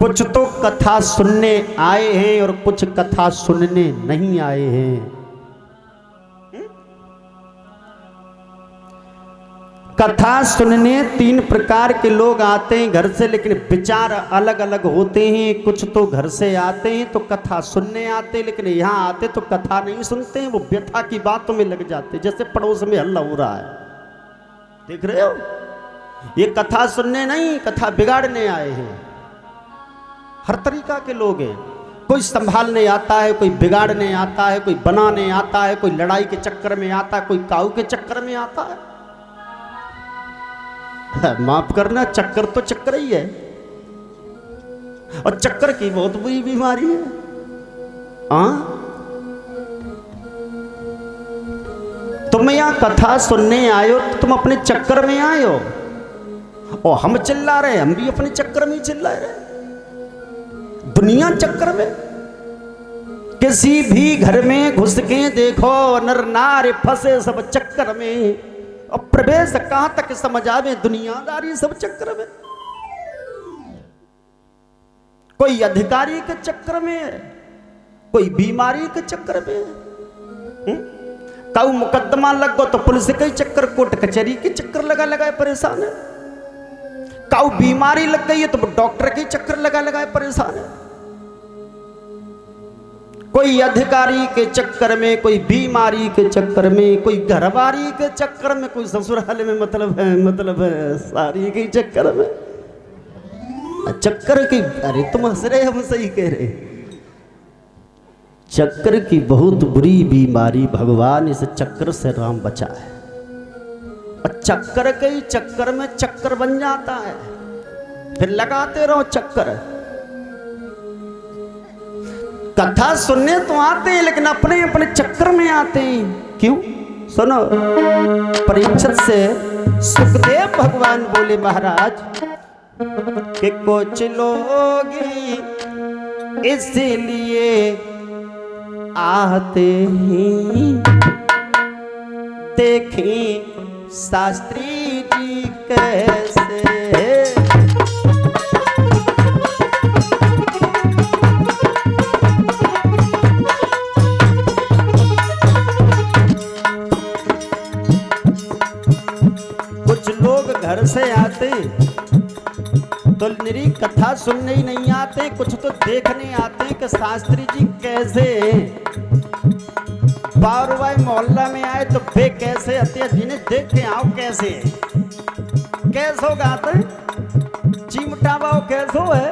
कुछ तो कथा सुनने आए हैं और कुछ कथा सुनने नहीं आए हैं। कथा सुनने तीन प्रकार के लोग आते हैं घर से, लेकिन विचार अलग अलग होते हैं। कुछ तो घर से आते हैं तो कथा सुनने आते हैं, लेकिन यहाँ आते तो कथा नहीं सुनते हैं, वो व्यथा की बातों में लग जाते हैं। जैसे पड़ोस में हल्ला हो रहा है, देख रहे हो, ये कथा सुनने नहीं, कथा बिगाड़ने आए हैं। हर तरीका के लोग हैं, कोई संभालने आता है, कोई बिगाड़ने आता है, कोई बनाने आता है, कोई लड़ाई के चक्कर में आता है, कोई काऊ के चक्कर में आता है। माफ करना, चक्कर तो चक्कर ही है, और चक्कर की बहुत बुरी बीमारी है। तुम यहां कथा सुनने आए हो तो तुम अपने चक्कर में आए हो, और हम चिल्ला रहे, हम भी अपने चक्कर में चिल्ला रहे। दुनिया चक्कर में, किसी भी घर में घुस के देखो, नर नारी फंसे सब चक्कर में, और प्रवेश कहां तक समझ आवे, दुनियादारी सब चक्कर में। कोई अधिकारी के चक्कर में है, कोई बीमारी के चक्कर में है। काऊ मुकदमा लग गो तो पुलिस के चक्कर, कोर्ट कचहरी के चक्कर लगा लगाए परेशान है। काऊ बीमारी लग गई है तो डॉक्टर के चक्कर लगा लगाए परेशान है। कोई अधिकारी के चक्कर में, कोई बीमारी के चक्कर में, कोई घरवारी के चक्कर में, कोई ससुराल में, मतलब है सारी के चक्कर में। चक्कर की, अरे तुम हंस रहे, हम सही कह रहे। चक्कर की बहुत बुरी बीमारी, भगवान इस चक्कर से राम बचाए। और चक्कर के ही चक्कर में चक्कर बन जाता है, फिर लगाते रहो चक्कर। कथा सुनने तो आते हैं, लेकिन अपने अपने चक्कर में आते हैं। क्यों? सुनो, परीक्षित से सुखदेव भगवान बोले, महाराज कि कुछ लोग इसलिए आते हैं, देखें शास्त्री जी कैसे। घर से आते तो निरी कथा सुनने ही नहीं आते, कुछ तो देखने आते कि शास्त्री जी कैसे। बारवाई मोहल्ला में आए तो वे कैसे आते, जिन्हें देख के आओ कैसे कैसो गाते, चिमटा बाओ कैसो है।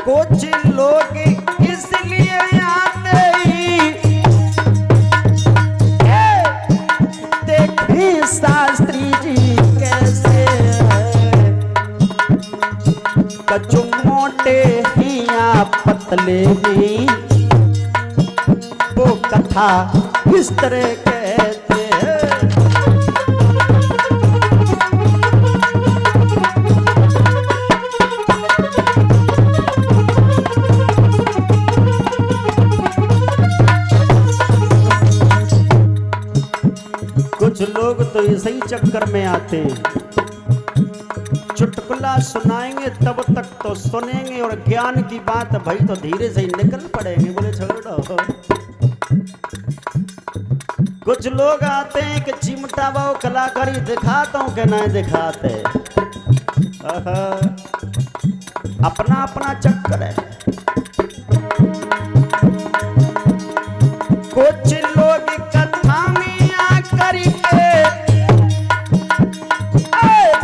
कुछ लोग इसलिए आते शास्त्री जी कैसे, कछु मोटे ही या पतले ही, वो कथा इस तरह कहते हैं। कुछ लोग तो इसी चक्कर में आते हैं, चुटकुला सुनाएंगे तब तक तो सुनेंगे, और ज्ञान की बात भाई तो धीरे से ही निकल पड़ेंगे, बोले छोड़ो। कुछ लोग आते हैं कि चिमटा वो कलाकारी दिखाता हूं कि नहीं दिखाते, अपना अपना चक्कर है। कुछ लोग कथा में आकर के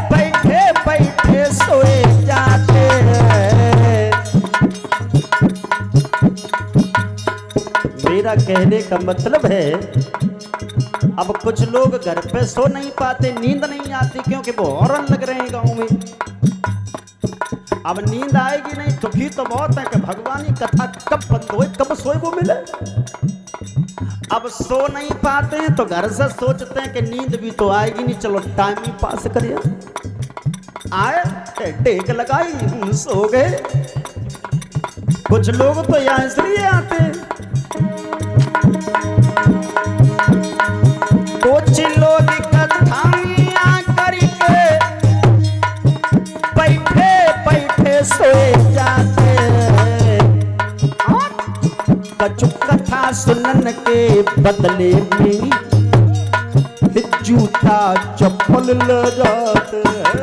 बैठे बैठे सोए जाते हैं। मेरा कहने का मतलब है, अब कुछ लोग घर पे सो नहीं पाते, नींद नहीं आती, क्योंकि वो हॉर्न लग रहे हैं गांव में। अब नींद आएगी नहीं, दुखी तो बहुत है कि भगवान की कथा कब बंद हो, कब सोए वो मिले। अब सो नहीं पाते हैं तो घर से सोचते हैं कि नींद भी तो आएगी नहीं, चलो टाइम ही पास करिए। आए टेक लगाई, सो गए। कुछ लोग तो यहाँ इसलिए आते हैं, कुछ लोग कथा में आकर के कछु कथा सुनन के बदले में जूता चप्पल ले जाते हैं।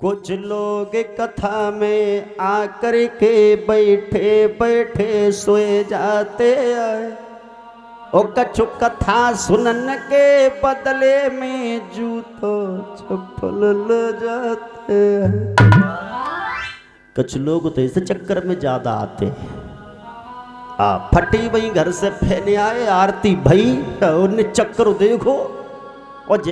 कुछ लोग कथा में आकर के बैठे बैठे सोए जाते हैं, और कछु कथा सुनन के बदले में जूतो चप्पल ले जाते हैं। कुछ लोग तो इस चक्कर में ज्यादा आते हैं, फटी वही घर से फेने आए आरती भई, उन्हें चक्कर देखो और